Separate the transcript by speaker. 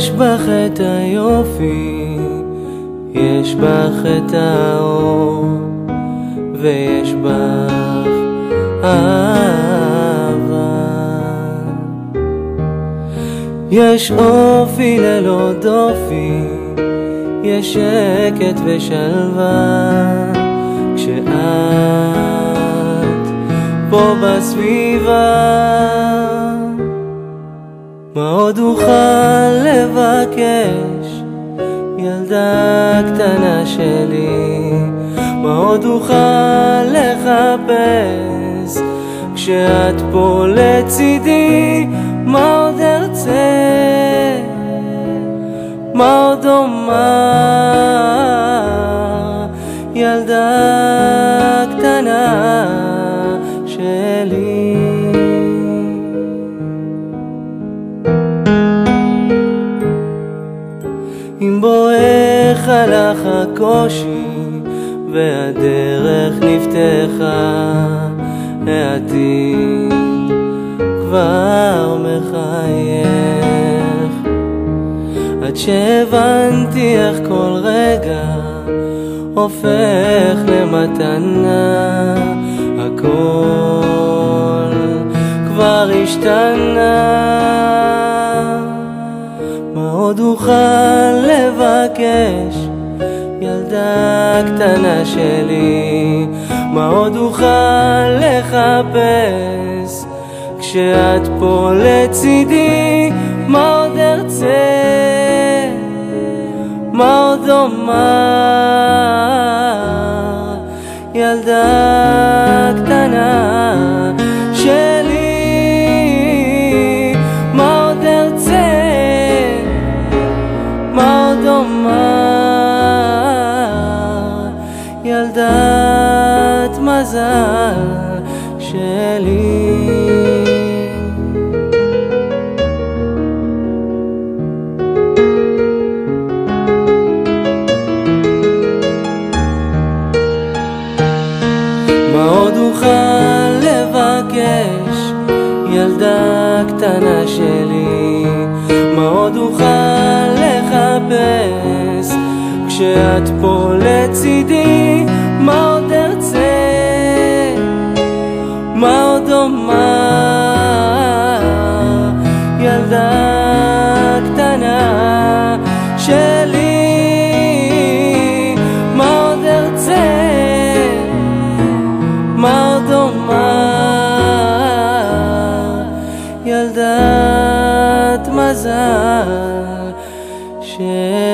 Speaker 1: יש בך את היופי, יש בך את האור, ויש בך אהבה. יש אופי ללא דופי, יש שקט ושלווה, כשאת פה בסביבה. מה עוד אוכל לבקש, ילדה קטנה שלי? מה עוד אוכל לחפש, כשאת פה לצידי? מה עוד ארצה, מה עוד אומר, ילדה קטנה שלי? אם בואך הלך הקושי והדרך נפתחה, העתיד כבר מחייך, עד שהבנתי איך כל רגע הופך למתנה, הכל כבר השתנה. מה עוד אוכל לבקש, ילדה קטנה שלי? מה עוד אוכל לחפש, כשאת פה לצידי? מה עוד ארצה, מה עוד אומר, ילדה קטנה שלי? מה עוד ארצה, מה עוד אומר, ילדת מזל שלי? מה עוד אוכל לבקש, ילדה קטנה שלי? מה עוד אוכל לחפש, כשאת פה לצידי? מה עוד ארצה, מה עוד אומר, ילדה קטנה שלי? מה עוד ארצה, מה עוד אומר, ילדת מזל שלי?